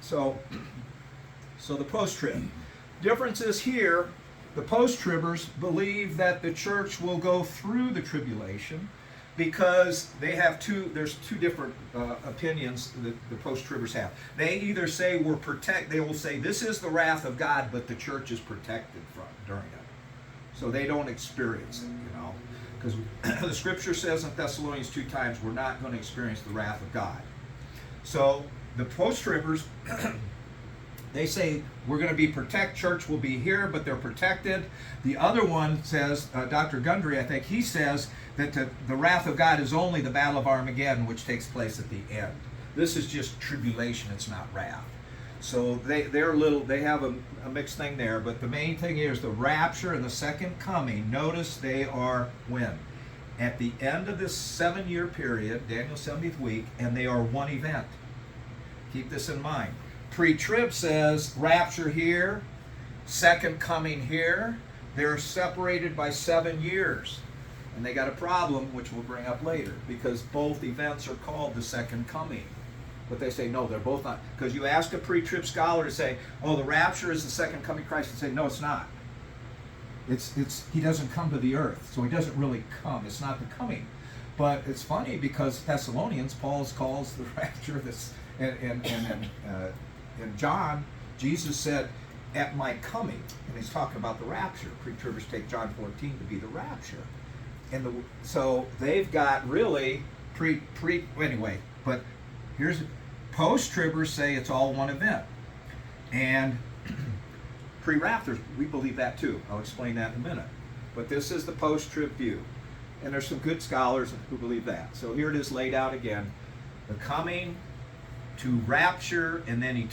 So the post-trib. Difference is here, the post-tribbers believe that the church will go through the tribulation because there's two different opinions that the post-tribbers have. They either say they will say this is the wrath of God, but the church is protected during it. So they don't experience it, because the scripture says in Thessalonians 2 times, we're not going to experience the wrath of God. So the post-tribbers, they say we're going to be church will be here, but they're protected. The other one says, Dr. Gundry, I think, he says that the wrath of God is only the battle of Armageddon, which takes place at the end. This is just tribulation, it's not wrath. So they have a mixed thing there, but the main thing is the rapture and the second coming. Notice they are when? At the end of this 7-year period, Daniel's 70th week, and they are one event. Keep this in mind. Pre-trib says rapture here, second coming here. They're separated by 7 years. And they got a problem, which we'll bring up later, because both events are called the second coming. But they say, no, they're both not. Because you ask a pre-trib scholar to say, oh, the rapture is the second coming of Christ, and say, no, it's not. He doesn't come to the earth, so he doesn't really come. It's not the coming. But it's funny because Thessalonians, Paul calls the rapture this, and John, Jesus said, at my coming, and he's talking about the rapture. Pre-tribbers take John 14 to be the rapture. And so they've got really anyway, but here's post-tribbers say it's all one event. And pre-raptors, we believe that too. I'll explain that in a minute. But this is the post-trib view. And there's some good scholars who believe that. So here it is laid out again. The coming to rapture, and then he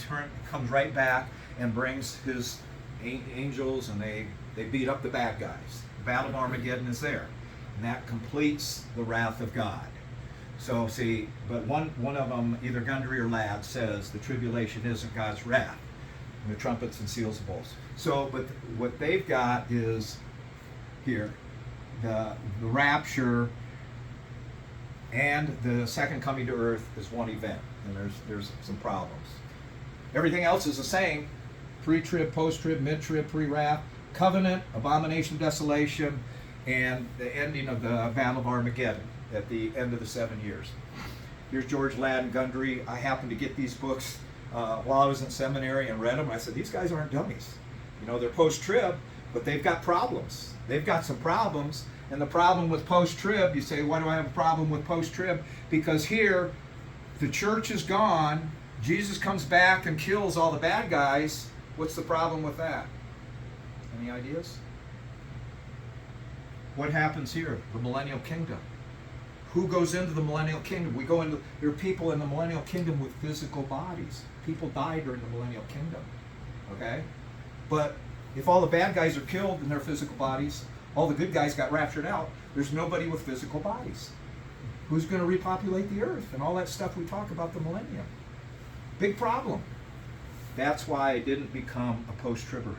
comes right back and brings his angels, and they beat up the bad guys. The Battle of Armageddon is there. And that completes the wrath of God. So see, but one of them, either Gundry or Ladd, says the tribulation isn't God's wrath. And the trumpets and seals of bowls. So, but what they've got is here, the rapture and the second coming to earth is one event. And there's some problems. Everything else is the same. Pre-trib, post-trib, mid-trib, pre-wrath, covenant, abomination of desolation, and the ending of the Battle of Armageddon at the end of the 7 years. Here's George Ladd and Gundry. I happened to get these books while I was in seminary and read them. I said, these guys aren't dummies. They're post-trib, but they've got problems. They've got some problems. And the problem with post-trib, you say, why do I have a problem with post-trib? Because here, the church is gone. Jesus comes back and kills all the bad guys. What's the problem with that? Any ideas? What happens here? The millennial kingdom. Who goes into the millennial kingdom? There are people in the millennial kingdom with physical bodies. People die during the millennial kingdom. Okay? But if all the bad guys are killed in their physical bodies, all the good guys got raptured out, there's nobody with physical bodies. Who's going to repopulate the earth and all that stuff we talk about the millennium? Big problem. That's why I didn't become a post-tribber.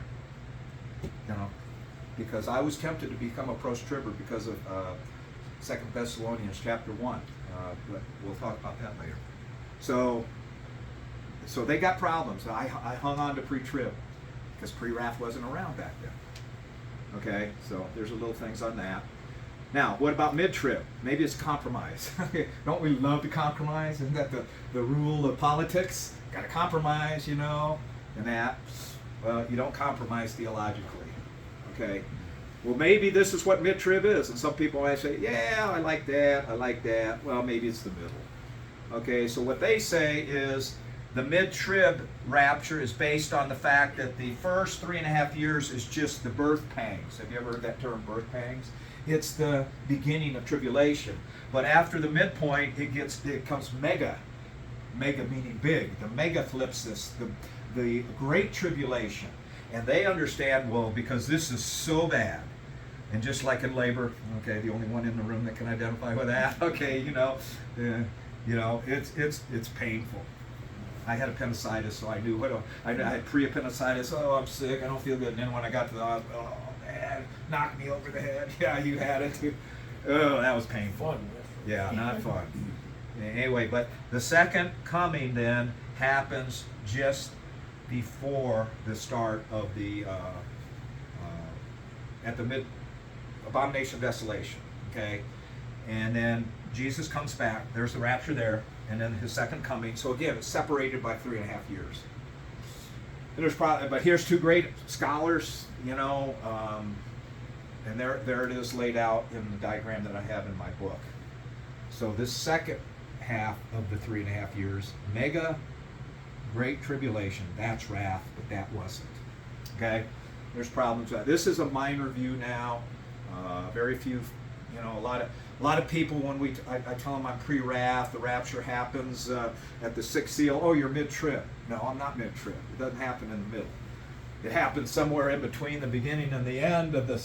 Because I was tempted to become a post-tribber because of 2 Thessalonians chapter 1. But we'll talk about that later. So they got problems. I hung on to pre-trib because pre-wrath wasn't around back then. Okay, so there's a little things on that. Now, what about mid-trib? Maybe it's compromise. Don't we love to compromise? Isn't that the rule of politics? Got to compromise, and that. Well, you don't compromise theologically. Okay. Well, maybe this is what mid-trib is. And some people might say, yeah, I like that. Well, maybe it's the middle. Okay, so what they say is the mid-trib rapture is based on the fact that the first 3.5 years is just the birth pangs. Have you ever heard that term, birth pangs? It's the beginning of tribulation. But after the midpoint, it comes mega. Mega meaning big. The mega flips this, the great tribulation. And they understand, well, because this is so bad. And just like in labor, okay, the only one in the room that can identify with that, okay, it's painful. I had appendicitis, so I knew I had pre-appendicitis. Oh, I'm sick. I don't feel good. And then when I got to the hospital, oh man, knocked me over the head. Yeah, you had it too. Oh, that was painful. Fun. Yeah, not fun. Anyway, but the second coming then happens just before the start of the at the mid abomination of desolation. Okay, and then Jesus comes back. There's the rapture there, and then his second coming. So again, it's separated by 3.5 years. And there's probably, but here's two great scholars, you know, and there it is laid out in the diagram that I have in my book. So this second half of the 3.5 years, mega great tribulation, that's wrath, but that wasn't. Okay, there's problems with that. This is a minor view now. Very few, you know, a lot of people when I tell them I'm pre-wrath, the rapture happens at the sixth seal. Oh, you're mid-trib. No, I'm not mid-trib. It doesn't happen in the middle. It happens somewhere in between the beginning and the end of the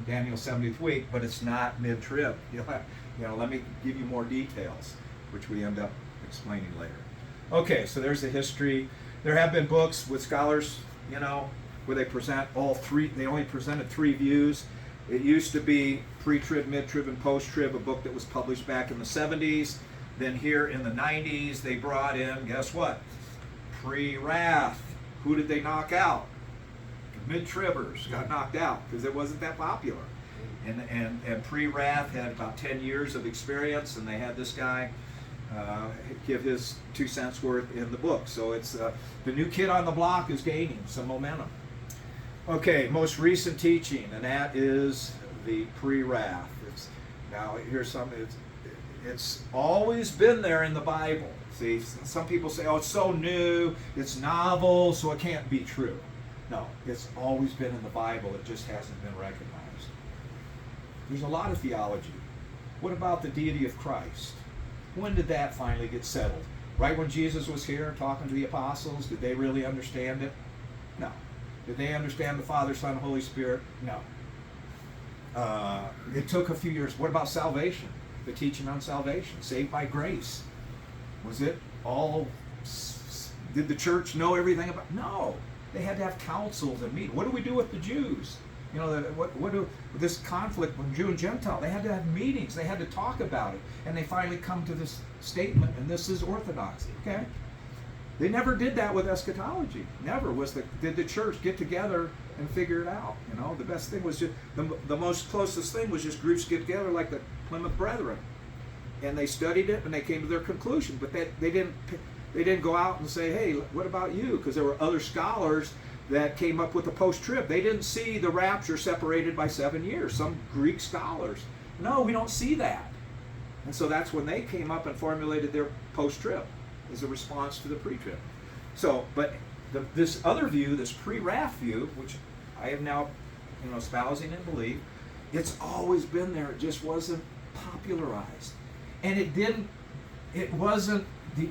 Daniel 70th week, but it's not mid-trib. You know, let me give you more details, which we end up explaining later. Okay, so there's the history. There have been books with scholars, you know, where they present all three. They only presented three views. It used to be pre-trib, mid-trib, and post-trib, a book that was published back in the 70s. Then here in the 90s, they brought in, guess what? Pre-wrath. Who did they knock out? Mid-tribbers got knocked out because it wasn't that popular. And pre-wrath had about 10 years of experience, and they had this guy give his 2 cents worth in the book. So it's the new kid on the block is gaining some momentum. Okay, most recent teaching, and that is the pre-wrath. Now here's something. It's always been there in the Bible. See, some people say, "Oh, it's so new, it's novel, so it can't be true." No, it's always been in the Bible. It just hasn't been recognized. There's a lot of theology. What about the deity of Christ? When did that finally get settled? Right when Jesus was here talking to the apostles? Did they really understand it? No. Did they understand the Father, Son, Holy Spirit? No. It took a few years. What about salvation? The teaching on salvation, saved by grace. Was it all? Did the church know everything about? No. They had to have councils and meet. What do we do with the Jews? You know, what do this conflict with Jew and Gentile? They had to have meetings. They had to talk about it, and they finally come to this statement, and this is orthodoxy. Okay. They never did that with eschatology. Never did the church get together and figure it out. You know, the best thing was just the most closest thing was just groups get together like the Plymouth Brethren, and they studied it and they came to their conclusion. But they didn't go out and say, "Hey, what about you?" Because there were other scholars that came up with the post-trib. They didn't see the rapture separated by 7 years. Some Greek scholars, no, we don't see that. And so that's when they came up and formulated their post-trib as a response to the pre-trib. So, but this other view, this pre-wrath view, which I am now, you know, espousing and believe, it's always been there. It just wasn't popularized, and it wasn't the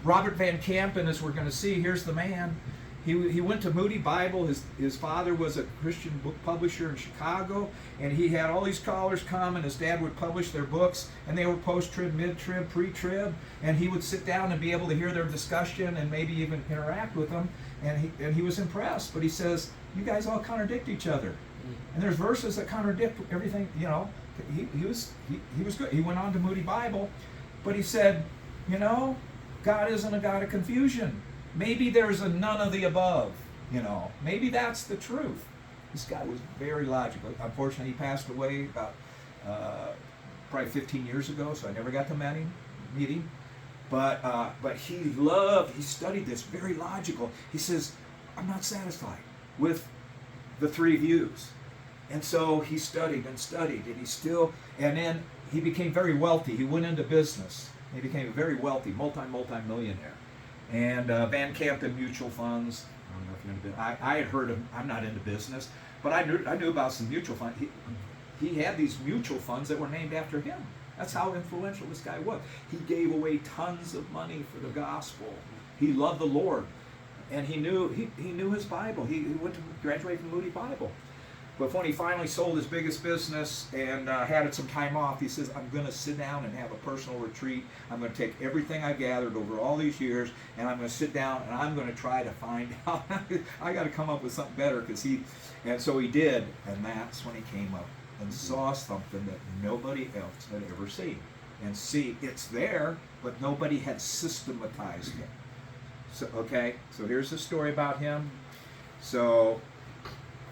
Robert Van Kampen, as we're going to see. Here's the man. He went to Moody Bible. His father was a Christian book publisher in Chicago, and he had all these scholars come, and his dad would publish their books, and they were post-trib, mid-trib, pre-trib, and he would sit down and be able to hear their discussion and maybe even interact with them, and he was impressed. But he says, "You guys all contradict each other," and there's verses that contradict everything. You know, he was good. He went on to Moody Bible, but he said, "You know, God isn't a God of confusion. Maybe there's a none of the above, you know. Maybe that's the truth." This guy was very logical. Unfortunately, he passed away about probably 15 years ago, so I never got to meet him. But he studied this, very logical. He says, "I'm not satisfied with the three views." And so he studied and studied, and then he became very wealthy. He went into business. He became a very wealthy, multi-millionaire. And Van Kampen mutual funds. I don't know if you're into. I had heard of. I'm not into business, but I knew about some mutual funds. He had these mutual funds that were named after him. That's how influential this guy was. He gave away tons of money for the gospel. He loved the Lord, and he knew his Bible. He went to graduate from Moody Bible. But when he finally sold his biggest business and had some time off, he says, "I'm going to sit down and have a personal retreat. I'm going to take everything I gathered over all these years, and I'm going to sit down and I'm going to try to find out. I got to come up with something better." And so he did, and that's when he came up and saw something that nobody else had ever seen. And see, it's there, but nobody had systematized it. So, okay, so here's the story about him. So,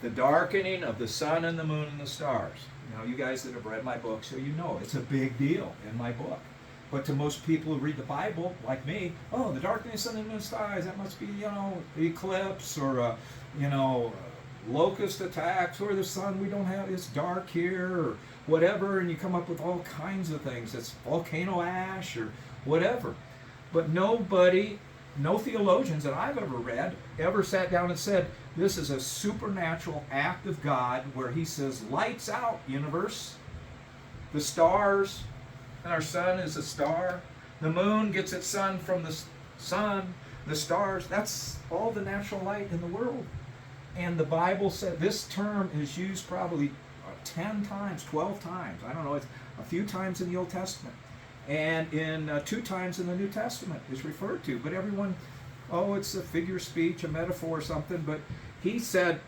the darkening of the sun and the moon and the stars. Now, you guys that have read my book, so you know it's a big deal in my book. But to most people who read the Bible, like me, oh, the darkening of the sun and the moon and stars, that must be, the eclipse or, locust attacks, or the sun, we don't have, it's dark here, or whatever, and you come up with all kinds of things. It's volcano ash or whatever. But nobody, no theologians that I've ever read, ever sat down and said, this is a supernatural act of God where he says, lights out, universe. The stars, and our sun is a star. The moon gets its sun from the sun. The stars, that's all the natural light in the world. And the Bible said this term is used probably 10 times, 12 times. I don't know, it's a few times in the Old Testament. And in 2 times in the New Testament is referred to. But everyone, oh, it's a figure of speech, a metaphor or something. But he said,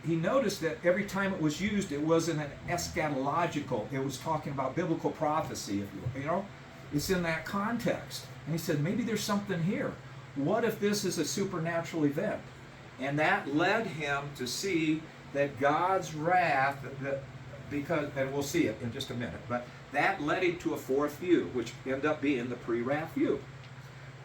he noticed that every time it was used, it wasn't an eschatological. It was talking about biblical prophecy, if you know. It's in that context. And he said, maybe there's something here. What if this is a supernatural event? And that led him to see that God's wrath, because, and we'll see it in just a minute, but that led him to a fourth view, which ended up being the pre-wrath view.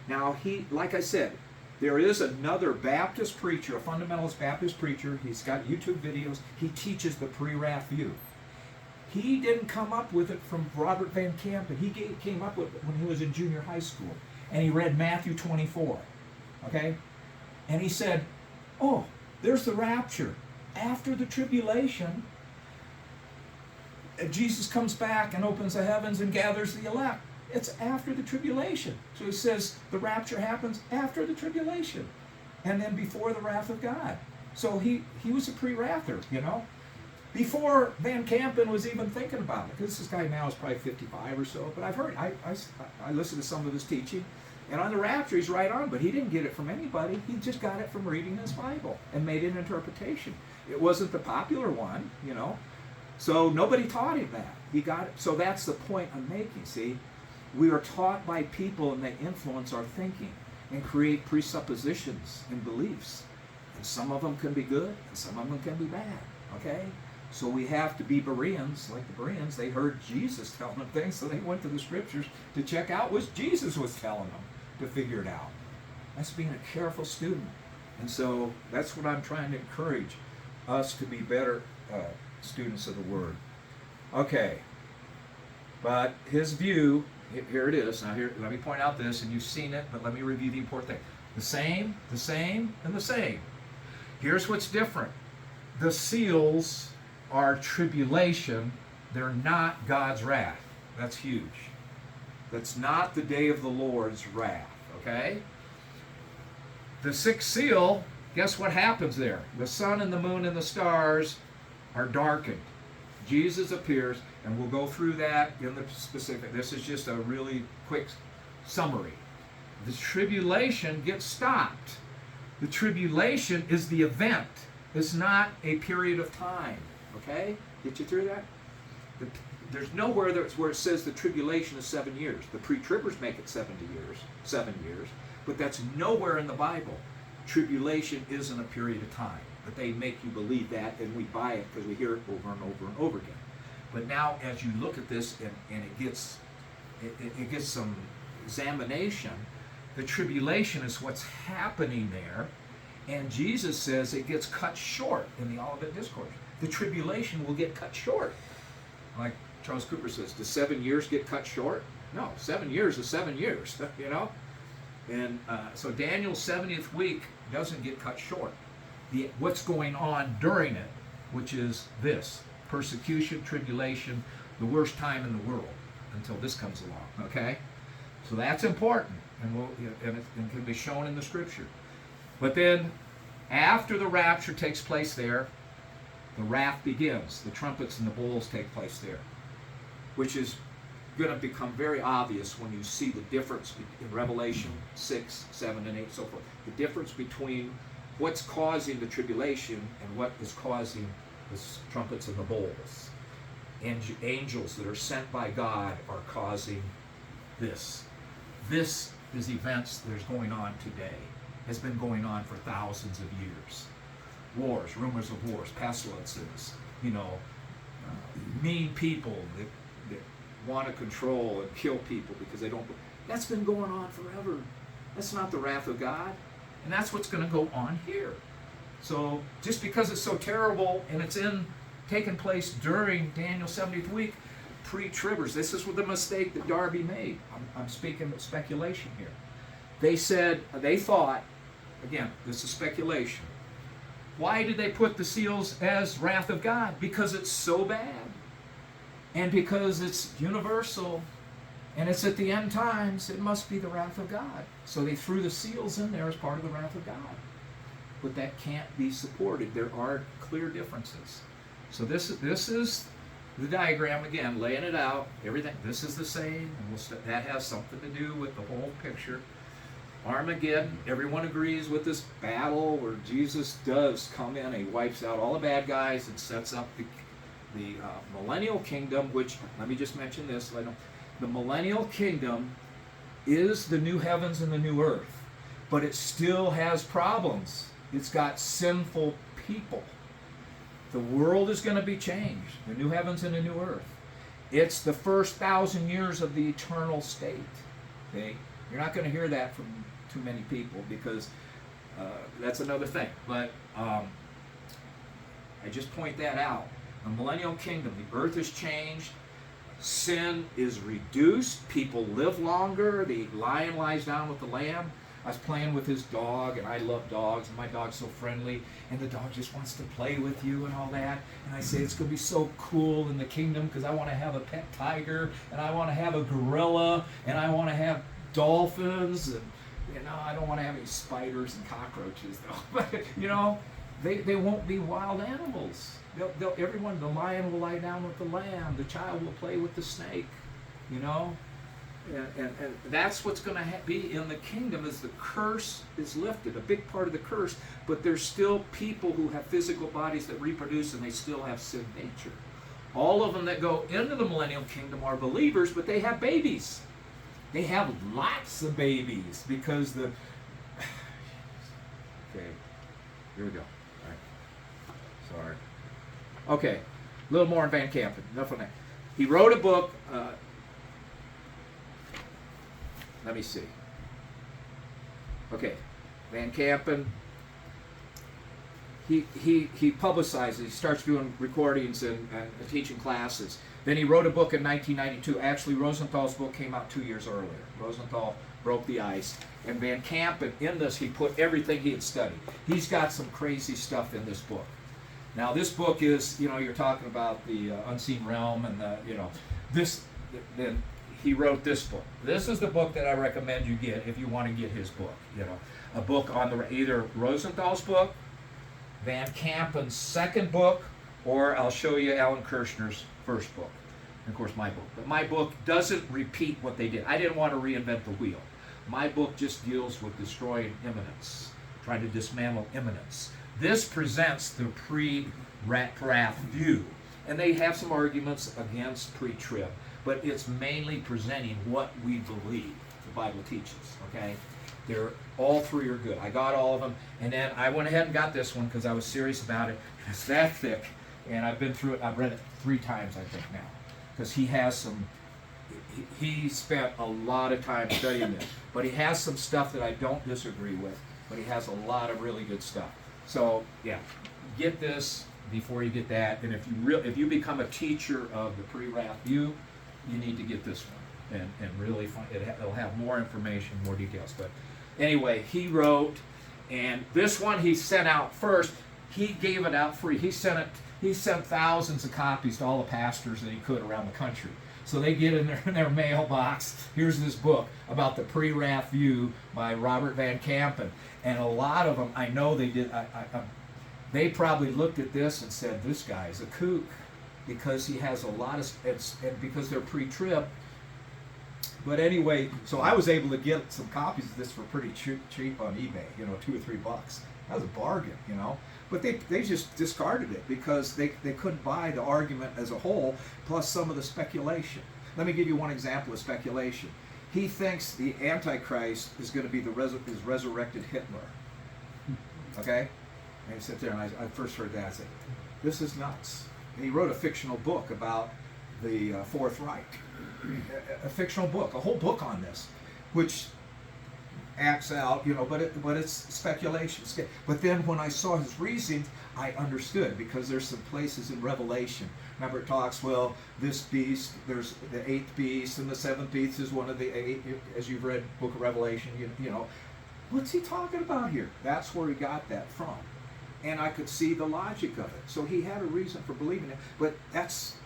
Now, he, like I said, there is another Baptist preacher, a fundamentalist Baptist preacher. He's got YouTube videos. He teaches the pre-wrath view. He didn't come up with it from Robert Van Campen. He came up with it when he was in junior high school. And he read Matthew 24. Okay? And he said, oh, there's the rapture. After the tribulation, Jesus comes back and opens the heavens and gathers the elect. It's after the tribulation. So he says the rapture happens after the tribulation and then before the wrath of God. So he was a pre-wrather, before Van Campen was even thinking about it. Because this guy now is probably 55 or so. But I've heard, I listened to some of his teaching. And on the rapture, he's right on, but he didn't get it from anybody. He just got it from reading his Bible and made an interpretation. It wasn't the popular one, So nobody taught him that. He got it. So that's the point I'm making, see? We are taught by people and they influence our thinking and create presuppositions and beliefs. And some of them can be good and some of them can be bad, okay? So we have to be Bereans, like the Bereans. They heard Jesus telling them things, so they went to the scriptures to check out what Jesus was telling them to figure it out. That's being a careful student. And so that's what I'm trying to encourage us to be better students of the Word. Okay. But his view, here it is. Now here, let me point out this, and you've seen it, but let me review the important thing. The same, and the same. Here's what's different. The seals are tribulation. They're not God's wrath. That's huge. That's not the day of the Lord's wrath, okay? The sixth seal, guess what happens there? The sun and the moon and the stars are darkened. Jesus appears, and we'll go through that in the specific. This is just a really quick summary. The tribulation gets stopped. The tribulation is the event. It's not a period of time, okay? Get you through that? There's nowhere where it says the tribulation is 7 years. The pre-tribbers make it 7 years, but that's nowhere in the Bible. Tribulation isn't a period of time, but they make you believe that, and we buy it because we hear it over and over and over again. But now, as you look at this, and it gets some examination, the tribulation is what's happening there, and Jesus says it gets cut short in the Olivet Discourse. The tribulation will get cut short. Like Charles Cooper says, does 7 years get cut short? No, 7 years is 7 years, And so Daniel's 70th week doesn't get cut short. What's going on during it, which is this, persecution, tribulation, the worst time in the world until this comes along, okay? So that's important, and it can be shown in the Scripture. But then, after the rapture takes place there, the wrath begins. The trumpets and the bowls take place there, which is going to become very obvious when you see the difference in Revelation 6, 7, and 8, so forth. The difference between what's causing the tribulation and what is causing the trumpets and the bowls. And angels that are sent by God are causing this. This is events that is going on today. has been going on for thousands of years. Wars, rumors of wars, pestilences, mean people that want to control and kill people because they don't. That's been going on forever. That's not the wrath of God. And that's what's going to go on here. So just because it's so terrible and it's taking place during Daniel's 70th week, pre-tribbers, this is the mistake that Darby made. I'm speaking of speculation here. They thought, again, this is speculation. Why did they put the seals as wrath of God? Because it's so bad. And because it's universal. And it's at the end times, it must be the wrath of God. So they threw the seals in there as part of the wrath of God. But that can't be supported. There are clear differences. So this is the diagram again, laying it out. Everything. This is the same, and that has something to do with the whole picture. Armageddon. Everyone agrees with this battle where Jesus does come in. He wipes out all the bad guys and sets up the millennial kingdom. Which, let me just mention this. The millennial kingdom is the new heavens and the new earth, but it still has problems. It's got sinful people. The world is going to be changed, the new heavens and the new earth. It's the first 1,000 years of the eternal state. Okay? You're not going to hear that from too many people because that's another thing. But I just point that out. The millennial kingdom, the earth is changed. Sin is reduced. People live longer. The lion lies down with the lamb. I was playing with his dog, and I love dogs, and my dog's so friendly, and the dog just wants to play with you and all that. And I say, it's going to be so cool in the kingdom because I want to have a pet tiger, and I want to have a gorilla, and I want to have dolphins, and I don't want to have any spiders and cockroaches, though. But, they won't be wild animals. The lion will lie down with the lamb. The child will play with the snake, And that's what's going to be in the kingdom as the curse is lifted, a big part of the curse, but there's still people who have physical bodies that reproduce and they still have sin nature. All of them that go into the millennial kingdom are believers, but they have babies. They have lots of babies because okay, here we go. All right. Sorry. Okay, a little more on Van Kampen. Enough on that. He wrote a book. Let me see. Okay, Van Kampen. He publicizes. He starts doing recordings and teaching classes. Then he wrote a book in 1992. Actually, Rosenthal's book came out 2 years earlier. Rosenthal broke the ice. And Van Kampen, in this, he put everything he had studied. He's got some crazy stuff in this book. Now, this book is, you're talking about the unseen realm and then he wrote this book. This is the book that I recommend you get if you want to get his book. A book on either Rosenthal's book, Van Kampen's second book, or I'll show you Alan Kirshner's first book. And of course, my book. But my book doesn't repeat what they did. I didn't want to reinvent the wheel. My book just deals with destroying imminence, trying to dismantle imminence. This presents the pre-wrath view. And they have some arguments against pre-trib, but it's mainly presenting what we believe the Bible teaches, okay? All three are good. I got all of them, and then I went ahead and got this one because I was serious about it. It's that thick, and I've been through it. I've read it 3 times, I think, now, because he has some, he spent a lot of time studying this, but he has some stuff that I don't disagree with, but he has a lot of really good stuff. So, yeah, get this before you get that, and if you become a teacher of the pre-wrath view, you need to get this one and really find it'll have more information, more details. But anyway, he wrote, and this one he sent out first. He gave it out free. He sent thousands of copies to all the pastors that he could around the country. So they get in their mailbox. Here's this book about the pre-wrath view by Robert Van Kampen, and a lot of them I know they did. They probably looked at this and said, "This guy's a kook," because he has a lot of, and because they're pre-trib. But anyway, so I was able to get some copies of this for pretty cheap on eBay, $2 or $3. That was a bargain, But they just discarded it because they couldn't buy the argument as a whole, plus some of the speculation. Let me give you one example of speculation. He thinks the Antichrist is going to be his resurrected Hitler. Okay? And he sat there, and I first heard that. I said, this is nuts. And he wrote a fictional book about the Fourth Reich. A fictional book, a whole book on this, which acts out, but it's speculation. But then when I saw his reasons, I understood, because there's some places in Revelation. Remember, it talks, well, this beast, there's the eighth beast, and the seventh beast is one of the eight, as you've read Book of Revelation, what's he talking about here? That's where he got that from. And I could see the logic of it. So he had a reason for believing it, but that's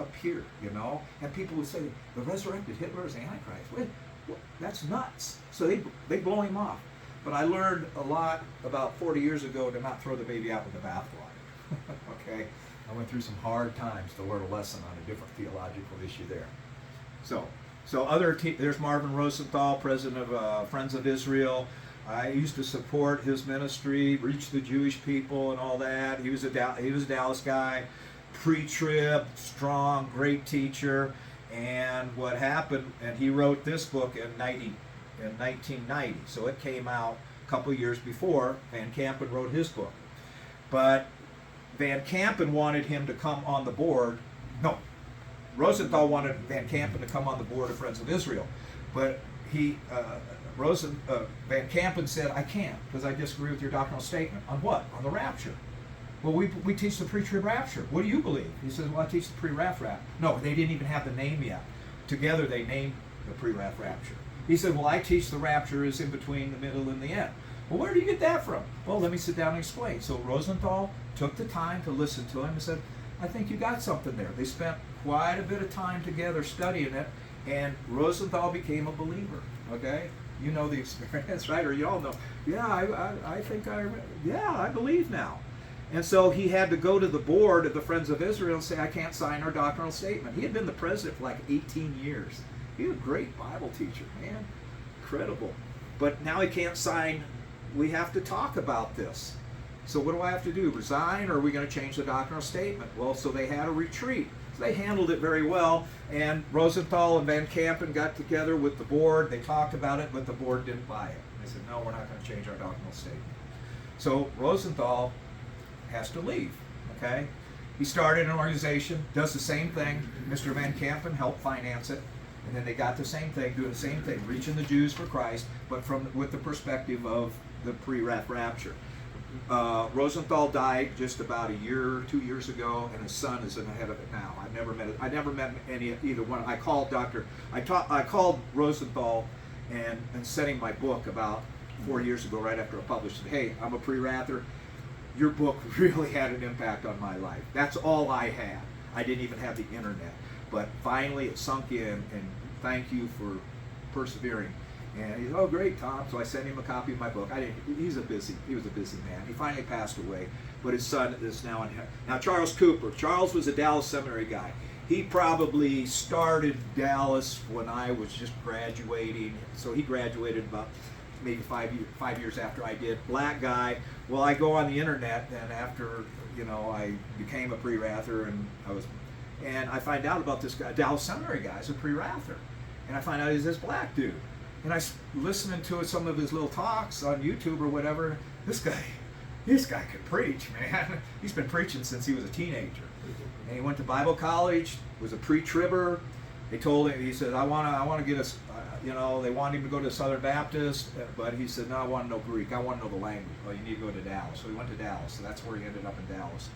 up here, And people would say, the resurrected Hitler is Antichrist. Wait, that's nuts. So they blow him off. But I learned a lot about 40 years ago to not throw the baby out with the bathwater. Okay? I went through some hard times to learn a lesson on a different theological issue there. So there's Marvin Rosenthal, president of Friends of Israel. I used to support his ministry, reach the Jewish people and all that. He was a Dallas guy, pre-trib, strong, great teacher. And what happened, and he wrote this book in 1990. So it came out a couple years before Van Kampen wrote his book. But Van Kampen wanted him to come on the board. No, Rosenthal wanted Van Kampen to come on the board of Friends of Israel. But Van Kampen said, I can't, because I disagree with your doctrinal statement. On what? On the rapture. Well, we teach the pre-trib rapture. What do you believe? He says, well, I teach the pre-wrath rapture. No, they didn't even have the name yet. Together they named the pre-wrath rapture. He said, well, I teach the rapture is in between the middle and the end. Well, where do you get that from? Well, let me sit down and explain. So Rosenthal took the time to listen to him and said, I think you got something there. They spent quite a bit of time together studying it, and Rosenthal became a believer. Okay? You know the experience, right? Or you all know. Yeah, I believe now. And so he had to go to the board of the Friends of Israel and say, I can't sign our doctrinal statement. He had been the president for like 18 years. He was a great Bible teacher, man. Incredible. But now he can't sign. We have to talk about this. So what do I have to do? Resign, or are we going to change the doctrinal statement? Well, so they had a retreat. So they handled it very well. And Rosenthal and Van Kampen got together with the board. They talked about it, but the board didn't buy it. They said, no, we're not going to change our doctrinal statement. So Rosenthal has to leave, okay? He started an organization, does the same thing. Mr. Van Kampen helped finance it, and then they got the same thing, doing the same thing, reaching the Jews for Christ, but with the perspective of the pre-wrath rapture. Rosenthal died just about 2 years ago, and his son is in the head of it now. I never met either one. I called Rosenthal and sending my book about 4 years ago, right after I published it. Hey, I'm a pre-wrather. Your book really had an impact on my life. That's all I had. I didn't even have the internet. But finally it sunk in, and thank you for persevering. And he said, oh, great, Tom. So I sent him a copy of my book. He was a busy man. He finally passed away, but his son is now in heaven. Now, Charles Cooper. Charles was a Dallas seminary guy. He probably started Dallas when I was just graduating. So he graduated about maybe 5 years after I did. Black guy. Well, I go on the internet, and after I became a pre-wrather, and I find out about this guy, Dallas seminary guy, is a pre-wrather, and I find out he's this black dude, and I listening to some of his little talks on YouTube or whatever. This guy could preach, man. He's been preaching since he was a teenager, and he went to Bible college, was a pre-tribber. They told him, he said, I want to get us. They wanted him to go to Southern Baptist, but he said, no, I want to know Greek. I want to know the language. Well, you need to go to Dallas. So he went to Dallas. So that's where he ended up in Dallas.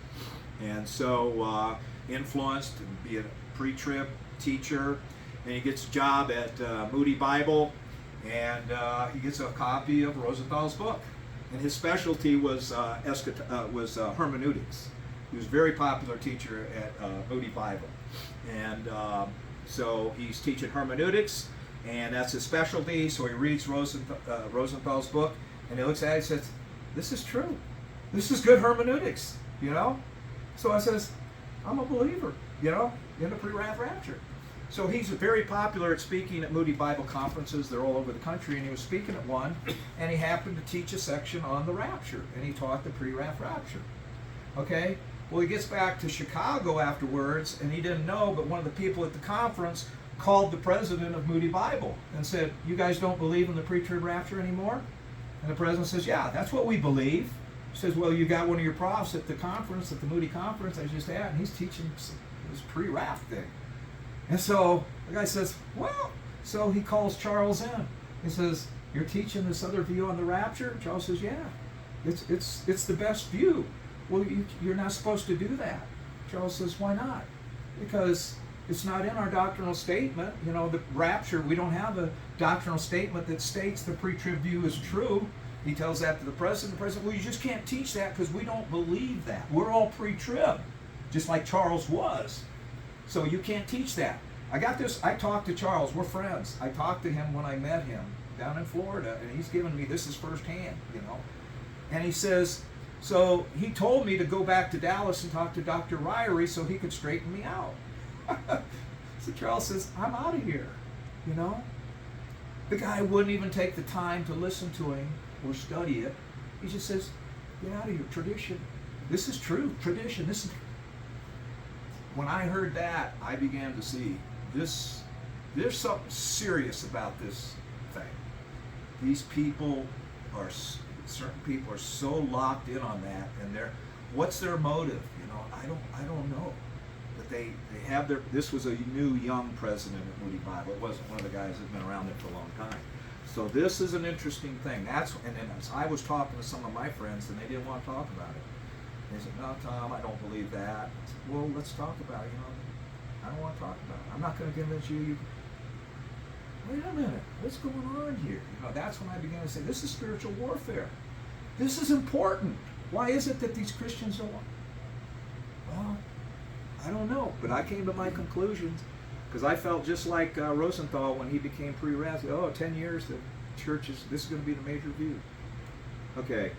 And so influenced and being a pre-trib teacher. And he gets a job at Moody Bible, and he gets a copy of Rosenthal's book. And his specialty was hermeneutics. He was a very popular teacher at Moody Bible. And so he's teaching hermeneutics, and that's his specialty. So he reads Rosenthal's book, and he looks at it and says, this is true. This is good hermeneutics, So I says, I'm a believer, in the pre-wrath rapture. So he's very popular at speaking at Moody Bible conferences. They're all over the country, and he was speaking at one, and he happened to teach a section on the rapture, and he taught the pre-wrath rapture. Okay? Well, he gets back to Chicago afterwards, and he didn't know, but one of the people at the conference called the president of Moody Bible and said, you guys don't believe in the pre-trib rapture anymore? And the president says, yeah, that's what we believe. He says, well, you got one of your profs at the conference, at the Moody conference I just had, and he's teaching this pre-wrath thing. And so the guy says, well, so he calls Charles in. He says, you're teaching this other view on the rapture? Charles says, yeah, it's the best view. Well, you're not supposed to do that. Charles says, why not? Because it's not in our doctrinal statement. You know, the rapture, we don't have a doctrinal statement that states the pre-trib view is true. He tells that to the president. The president, well, you just can't teach that because we don't believe that. We're all pre-trib, just like Charles was. So you can't teach that. I talked to Charles, we're friends. I talked to him when I met him down in Florida, and he's given me, this is firsthand, you know. And he says, so he told me to go back to Dallas and talk to Dr. Ryrie so he could straighten me out. So Charles says, I'm out of here, you know. The guy wouldn't even take the time to listen to him or study it. He just says, get out of here, tradition. This is true, tradition. This is. When I heard that, I began to see this. There's something serious about this thing. These people are, certain people are so locked in on that, and what's their motive? You know, I don't know. But they have their. This was a new young president at Moody Bible. It wasn't one of the guys that's been around there for a long time. So this is an interesting thing. And then as I was talking to some of my friends, and they didn't want to talk about it. They said, no, Tom, I don't believe that. I said, well, let's talk about it. You know, I don't want to talk about it. I'm not going to convince you. Wait a minute, what's going on here? You know, that's when I began to say, this is spiritual warfare. This is important. Why is it that these Christians don't want? Well, I don't know, but I came to my conclusions because I felt just like Rosenthal when he became pre-wrath. 10 years, the church this is going to be the major view. Okay,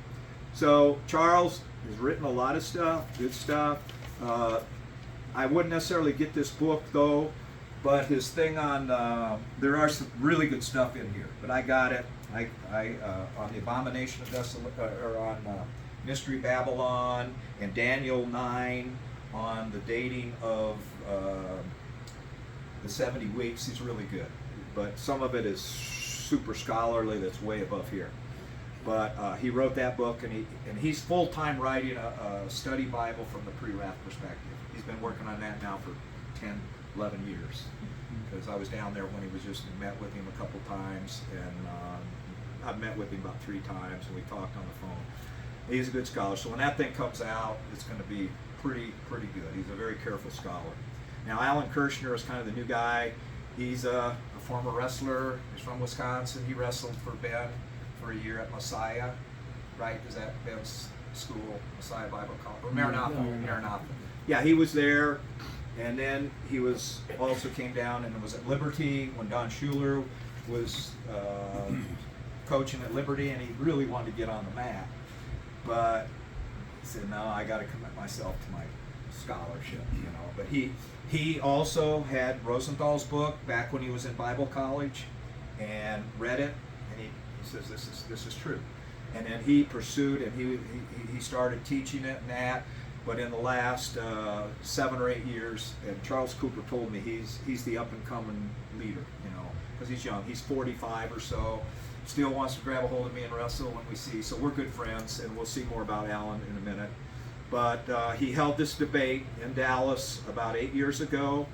so Charles has written a lot of stuff, good stuff. I wouldn't necessarily get this book though, but his thing on there are some really good stuff in here. But I got it. I on the abomination of or on Mystery Babylon and Daniel 9 on the dating of the 70 weeks. He's really good, but some of it is super scholarly. That's way above here. But he wrote that book, and he's full-time writing a study Bible from the pre-wrath perspective. He's been working on that now for 10, 11 years. Because I was down there when he was just met with him a couple times, and I've met with him about 3 times, and we talked on the phone. He's a good scholar, so when that thing comes out, it's going to be pretty good. He's a very careful scholar. Now, Alan Kirshner is kind of the new guy. He's a former wrestler. He's from Wisconsin. He wrestled for Ben for a year at Messiah, right? Is that Ben's school, Messiah Bible College? Or Maranatha. Yeah, he was there, and then he was also came down and was at Liberty when Don Schuler was coaching at Liberty, and he really wanted to get on the mat. But he said, no, I got to commit myself to my scholarship, you know. But he also had Rosenthal's book back when he was in Bible college and read it, and he says this is true. And then he pursued, and he started teaching it and that. But in the last 7 or 8 years, and Charles Cooper told me he's the up and coming leader, you know, because he's young. He's 45 or so. Still wants to grab a hold of me and wrestle when we see. So we're good friends, and we'll see more about Alan in a minute. But he held this debate in Dallas about 8 years ago.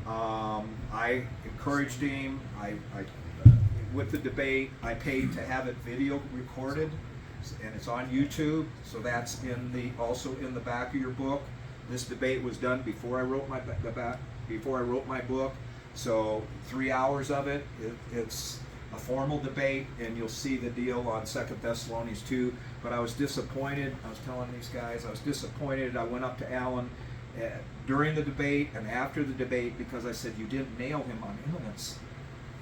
I encouraged him. With the debate, I paid to have it video recorded, and it's on YouTube. So that's also in the back of your book. This debate was done before I wrote my book. So 3 hours of it. It's a formal debate, and you'll see the deal on 2 Thessalonians 2. But I was disappointed. I was telling these guys I was disappointed. I went up to Alan during the debate and after the debate because I said, you didn't nail him on imminence.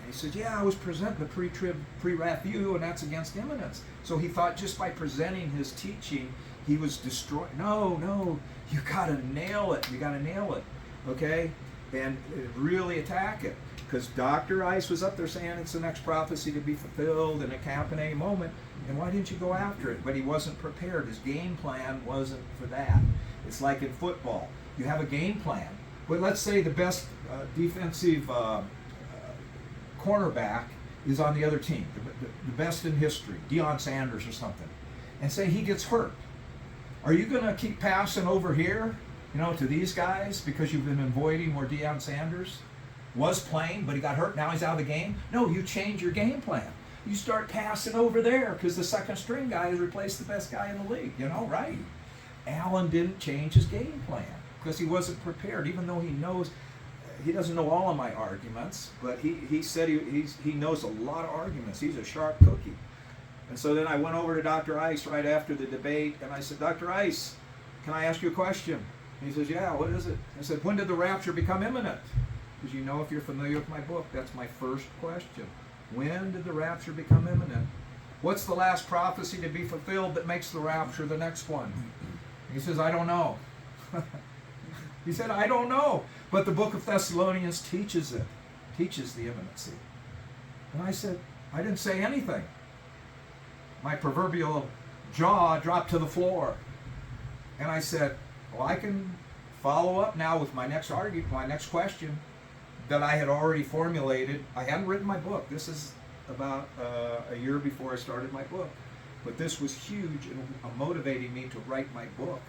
And he said, yeah, I was presenting the pre-wrath view, and that's against imminence. So he thought just by presenting his teaching, he was destroying. No, you got to nail it. You got to nail it, okay? And really attack it. Because Dr. Ice was up there saying it's the next prophecy to be fulfilled and it can happen any moment. And why didn't you go after it? But he wasn't prepared. His game plan wasn't for that. It's like in football. You have a game plan. But let's say the best defensive cornerback is on the other team, the best in history, Deion Sanders or something, and say he gets hurt. Are you going to keep passing over here, to these guys because you've been avoiding where Deion Sanders was playing, but he got hurt, now he's out of the game? No, you change your game plan. You start passing over there because the second string guy has replaced the best guy in the league, right? Allen didn't change his game plan because he wasn't prepared, even though he doesn't know all of my arguments, but he said he knows a lot of arguments. He's a sharp cookie. And so then I went over to Dr. Ice right after the debate, and I said, Dr. Ice, can I ask you a question? And he says, yeah, what is it? I said, when did the rapture become imminent? Because if you're familiar with my book, that's my first question. When did the rapture become imminent? What's the last prophecy to be fulfilled that makes the rapture the next one? He says, I don't know. He said, I don't know. But the book of Thessalonians teaches the imminency. And I said, I didn't say anything. My proverbial jaw dropped to the floor. And I said, well, I can follow up now with my next question that I had already formulated. I hadn't written my book. This is about a year before I started my book. But this was huge in motivating me to write my book.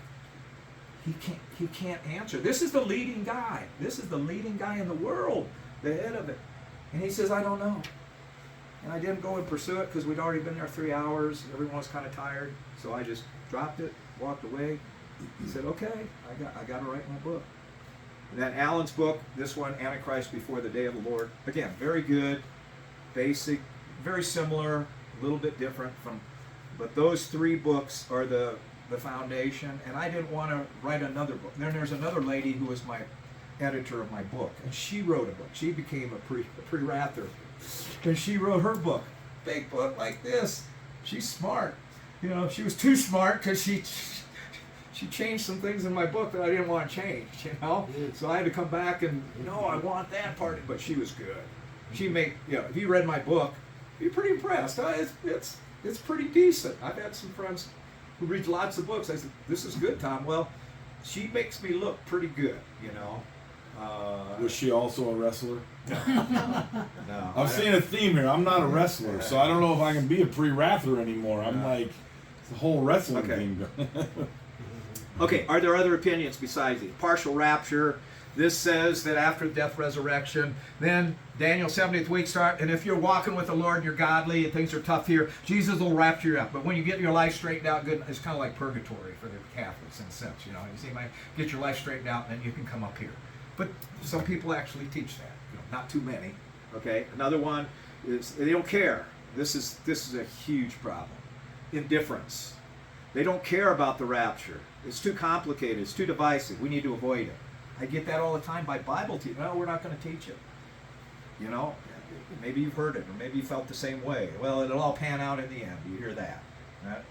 He can't answer. This is the leading guy. This is the leading guy in the world, the head of it. And he says, I don't know. And I didn't go and pursue it because we'd already been there 3 hours. Everyone was kind of tired. So I just dropped it, walked away. He said, okay, I got to write my book. And then Allen's book, this one, Antichrist Before the Day of the Lord. Again, very good, basic, very similar, a little bit different but those 3 books are the foundation, and I didn't want to write another book. Then there's another lady who was my editor of my book, and she wrote a book. She became a pre-wrather, and she wrote her book, big book like this. She's smart. She was too smart because she changed some things in my book that I didn't want to change, So I had to come back and, no, I want that part. But she was good. She if you read my book, you'd be pretty impressed. It's pretty decent. I've had some friends who read lots of books. I said, this is good, Tom. Well, she makes me look pretty good, Was she also a wrestler? No. I'm seeing a theme here. I'm not a wrestler, so I don't know if I can be a pre-wrather anymore. I'm like, it's the whole wrestling thing. Okay, are there other opinions besides the partial rapture? This says that after death, resurrection, then Daniel 70th week start, and if you're walking with the Lord, you're godly, and things are tough here, Jesus will rapture you up. But when you get your life straightened out, good, it's kind of like purgatory for the Catholics in a sense, You see, get your life straightened out, and then you can come up here. But some people actually teach that, not too many. Okay, another one is they don't care. This is a huge problem. Indifference. They don't care about the rapture. It's too complicated. It's too divisive. We need to avoid it. I get that all the time by Bible teaching. No, we're not going to teach it. Maybe you've heard it, or maybe you felt the same way. Well, it'll all pan out in the end. You hear that? Right?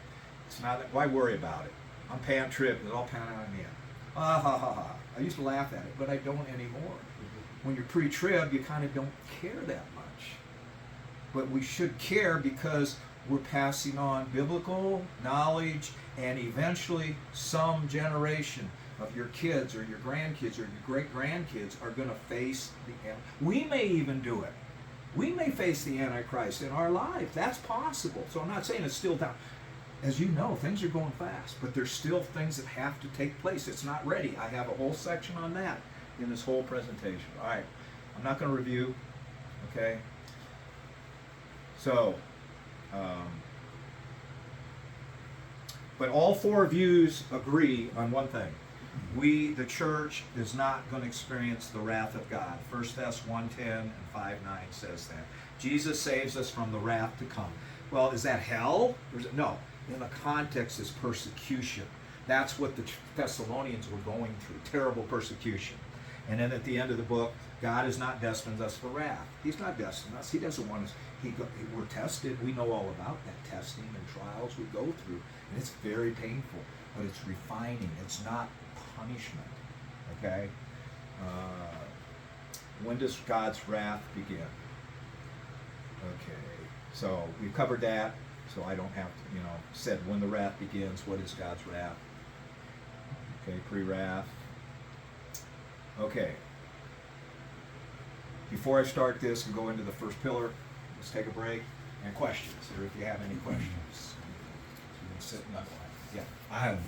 It's not. Why worry about it? I'm pan-trib. It'll all pan out in the end. Ha ha ha ha. I used to laugh at it, but I don't anymore. When you're pre-trib, you kind of don't care that much. But we should care because we're passing on biblical knowledge, and eventually some generation of your kids or your grandkids or your great-grandkids are going to face the end. We may even do it. We may face the Antichrist in our life. That's possible. So I'm not saying it's still down. As you know, things are going fast, but there's still things that have to take place. It's not ready. I have a whole section on that in this whole presentation. All right. I'm not going to review. Okay. So, but all 4 views agree on one thing. We, the church, is not going to experience the wrath of God. 1 Thess 1:10 and 5:9 says that. Jesus saves us from the wrath to come. Well, is that hell? Or is it? No. In the context is persecution. That's what the Thessalonians were going through. Terrible persecution. And then at the end of the book, God has not destined us for wrath. He's not destined us. He doesn't want us. We're tested. We know all about that testing and trials we go through. And it's very painful. But it's refining. It's not punishment. Okay? When does God's wrath begin? Okay. So we covered that. So I don't have to, said when the wrath begins, what is God's wrath? Okay, pre-wrath. Okay. Before I start this and go into the first pillar, let's take a break and questions, or if you have any questions. You can sit and yeah. I have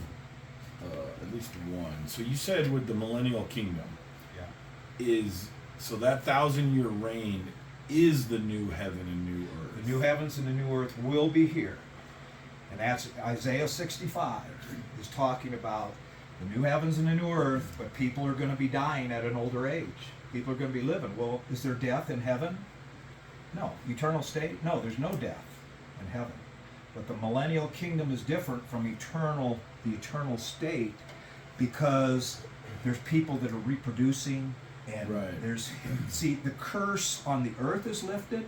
at least one. So you said with the millennial kingdom, so that 1,000-year reign is the new heaven and new earth. The new heavens and the new earth will be here. And that's Isaiah 65 is talking about the new heavens and the new earth, but people are going to be dying at an older age. People are going to be living. Well, is there death in heaven? No. Eternal state? No, there's no death in heaven. But the millennial kingdom is different from the eternal state, because there's people that are reproducing, and the curse on the earth is lifted,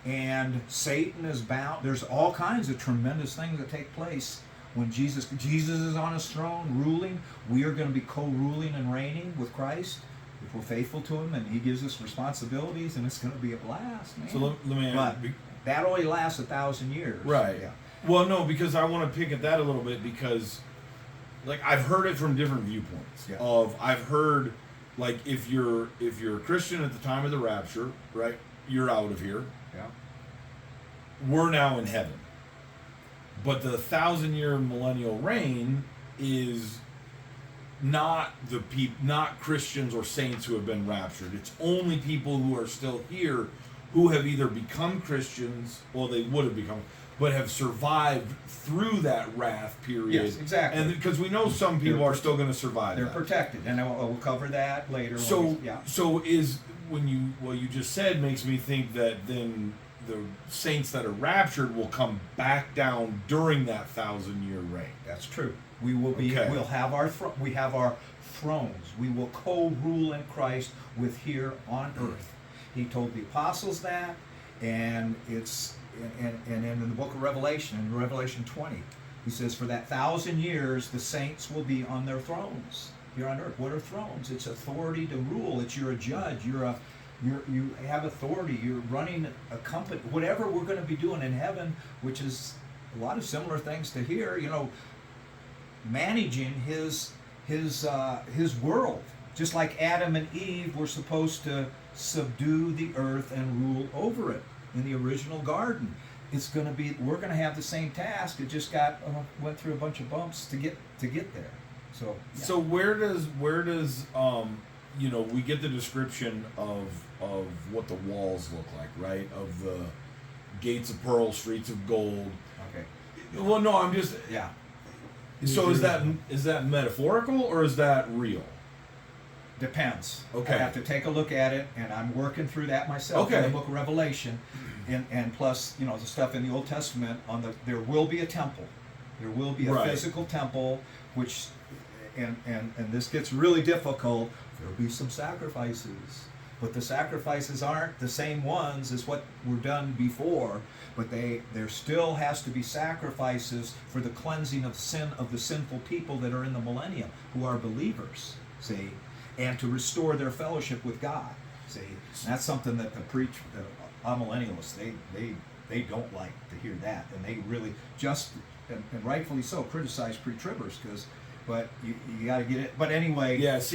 and Satan is bound. There's all kinds of tremendous things that take place when Jesus is on his throne ruling. We are going to be co-ruling and reigning with Christ if we're faithful to him, and he gives us responsibilities, and it's going to be a blast, man. So let me but that only lasts 1,000 years. Right. Yeah. Well, no, because I want to pick at that a little bit, because like I've heard it from different viewpoints. Yeah. I've heard, like, if you're a Christian at the time of the rapture, right, you're out of here. Yeah. We're now in heaven. But the 1,000-year millennial reign is not not Christians or saints who have been raptured. It's only people who are still here who have either become Christians, well, they would have become, but have survived through that wrath period. Yes, exactly. And because we know some people are still going to survive. They're protected, and we'll cover that later. So is what you just said makes me think that then the saints that are raptured will come back down during that 1,000-year reign. That's true. We will be. Okay. We'll have we have our thrones. We will co-rule in Christ with here on earth. He told the apostles that, and it's and in the book of Revelation, in Revelation 20, he says, for that 1,000 years the saints will be on their thrones here on earth. What are thrones? It's authority to rule. It's you're a judge. You have authority. You're running a company. Whatever we're going to be doing in heaven, which is a lot of similar things to here. Managing his world, just like Adam and Eve were supposed to subdue the earth and rule over it in the original garden. We're going to have the same task. It just went through a bunch of bumps to get there. So yeah. So where does we get the description of what the walls look like, right? Of the gates of pearl, streets of gold. Okay. Well, no, I'm just So is that metaphorical or is that real? Depends. Okay. I have to take a look at it, and I'm working through that myself in the book of Revelation, and plus the stuff in the Old Testament there will be a temple. There will be a physical temple, which and this gets really difficult. There'll be some sacrifices, but the sacrifices aren't the same ones as what were done before. But there still has to be sacrifices for the cleansing of sin of the sinful people that are in the millennium, who are believers. See, and to restore their fellowship with God. See, and that's something that the amillennialists they don't like to hear that, and they really and rightfully so criticize pre-tribbers but you got to get it. But anyway, there's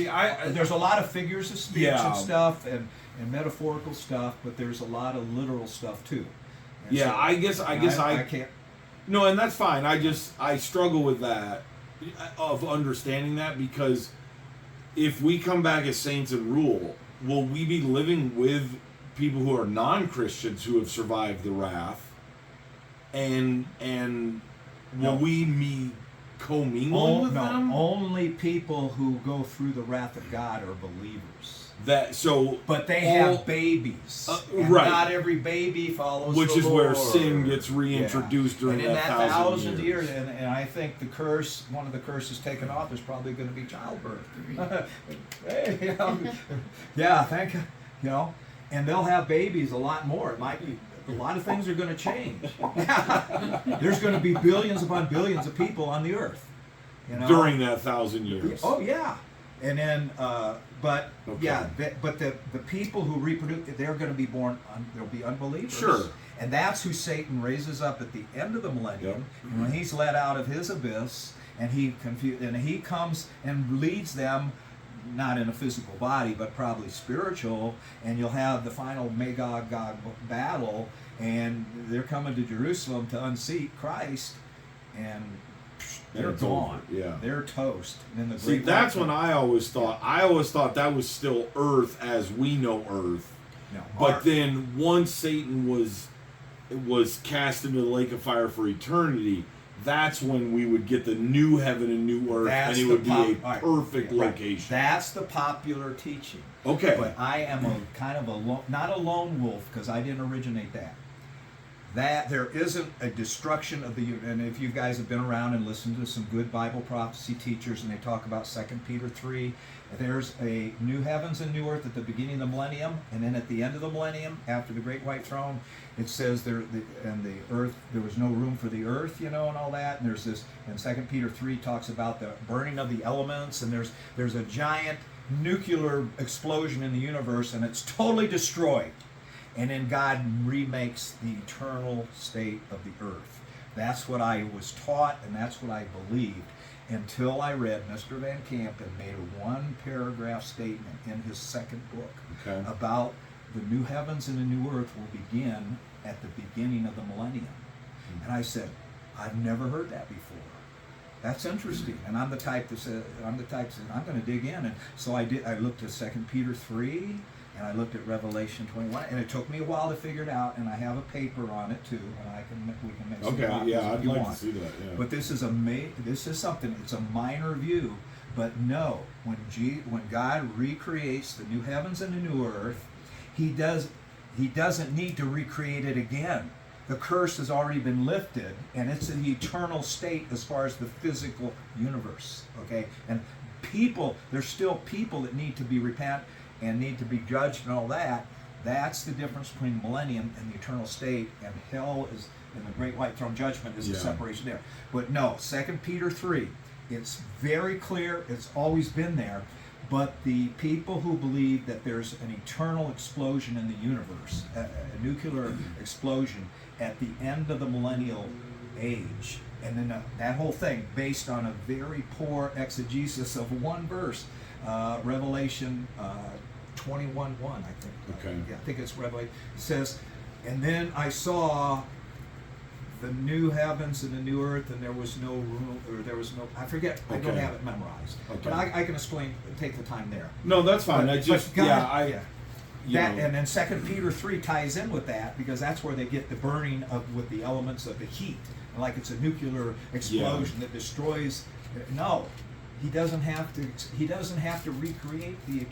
a lot of figures of speech and stuff and metaphorical stuff, but there's a lot of literal stuff too. And I guess I can't. No, and that's fine. I struggle with that, of understanding that, because if we come back as saints and rule, will we be living with people who are non-Christians who have survived the wrath, and will we commingle with them? Only people who go through the wrath of God are believers. But they have babies. Not every baby follows Which the is Lord. where sin gets reintroduced during and in that 1,000 years. And I think one of the curses taken off is probably going to be childbirth. Hey, thank you. And they'll have babies a lot more. It might be. A lot of things are going to change. There's going to be billions upon billions of people on the earth. During that 1,000 years. Oh yeah, and then but the people who reproduce, they're going to be born. They'll be unbelievers. Sure. And that's who Satan raises up at the end of the millennium, and when he's let out of his abyss, and he comes and leads them not in a physical body, but probably spiritual, and you'll have the final Magog-Gog battle, and they're coming to Jerusalem to unseat Christ, and they're it's gone. over. Yeah. They're toast. And then the See, great that's white when I always thought that was still Earth as we know Earth. No, But then once Satan was cast into the lake of fire for eternity, that's when we would get the new heaven and new earth, and it would be a perfect location. That's the popular teaching. Okay. But I am a kind of not a lone wolf, because I didn't originate that. That there isn't a destruction of the, and if you guys have been around and listened to some good Bible prophecy teachers, and they talk about 2 Peter 3, there's a new heavens and new earth at the beginning of the millennium, and then at the end of the millennium, after the great white throne, it says the earth, there was no room for the earth, and all that, and there's this, and 2 Peter 3 talks about the burning of the elements, and there's a giant nuclear explosion in the universe, and it's totally destroyed. And then God remakes the eternal state of the earth. That's what I was taught, and that's what I believed, until I read Mr. Van Camp and made a one-paragraph statement in his second book about the new heavens and the new earth will begin at the beginning of the millennium. And I said, I've never heard that before. That's interesting. And I'm the type that said, I'm going to dig in. And so I did. I looked at 2 Peter 3. And I looked at Revelation 21, and it took me a while to figure it out. And I have a paper on it too, and we can make some copies I'd if you like want. to see that. Yeah. But this is something. It's a minor view, but no. When God recreates the new heavens and the new earth, He doesn't need to recreate it again. The curse has already been lifted, and it's an eternal state as far as the physical universe. Okay, and there's still people that need to be repent and need to be judged and all that. That's the difference between the millennium and the eternal state, and hell is, and the great white throne judgment is the separation there. But no, 2 Peter 3, it's very clear, it's always been there, but the people who believe that there's an eternal explosion in the universe, a nuclear explosion at the end of the millennial age, and then that whole thing based on a very poor exegesis of one verse, Revelation 21:1, I think. Okay. Yeah, I think it's Revelation. It says, and then I saw the new heavens and the new earth, and there was no room, or there was no, I forget, I don't have it memorized. Okay. But I can explain, take the time there. No, that's fine. But, I just, God, you know. And then 2 Peter 3 ties in with that, because that's where they get the burning with the elements of the heat. Like it's a nuclear explosion that destroys. No, he doesn't have to. He doesn't have to recreate the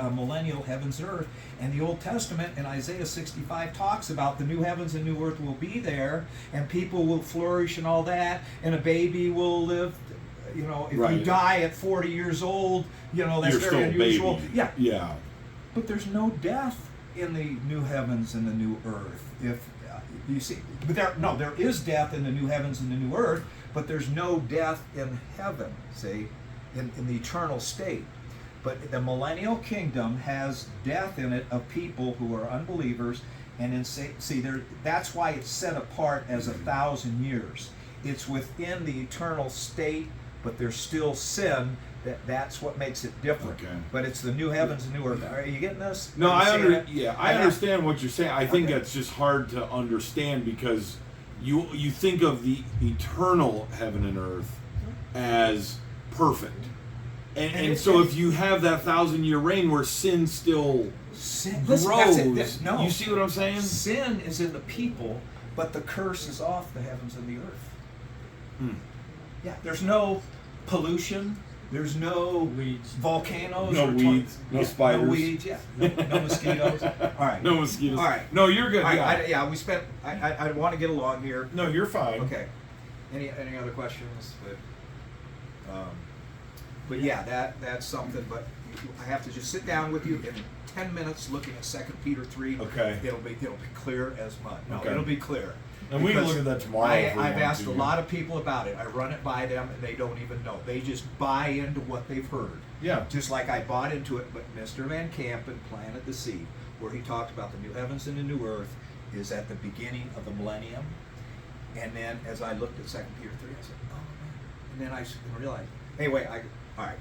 millennial heavens and earth. And the Old Testament in Isaiah 65 talks about the new heavens and new earth will be there, and people will flourish and all that, and a baby will live. If you die at 40 years old, that's You're very unusual. Baby. Yeah. But there's no death in the new heavens and the new earth. If you see, but there is death in the new heavens and the new earth, but there's no death in heaven, see, in the eternal state. But the millennial kingdom has death in it of people who are unbelievers, and that's why it's set apart as 1,000 years. It's within the eternal state, but there's still sin. That's what makes it different. Okay. But it's the new heavens and new earth. Are you getting this? No, I understand what you're saying. I think that's just hard to understand, because you think of the eternal heaven and earth as perfect. And so if you have that 1,000-year reign where sin still grows, you see what I'm saying? Sin is in the people, but the curse is off the heavens and the earth. Yeah, there's no pollution. There's no weeds, volcanoes, no weeds, no spiders, no weeds, no mosquitoes. All right, no mosquitoes. All right, no, you're good. We spent. I want to get along here. No, you're fine. Okay. Any other questions? But that's something. But I have to just sit down with you in 10 minutes, looking at 2 Peter 3. Okay. It'll be clear as mud. No, okay. It'll be clear. And we can look at that tomorrow. I've asked a lot of people about it. I run it by them, and they don't even know. They just buy into what they've heard. Yeah. Just like I bought into it, but Mr. Van Campen planted the seed, where he talked about the new heavens and the new earth is at the beginning of the millennium. And then as I looked at 2 Peter 3, I said, oh man. And then I realized, anyway, all right.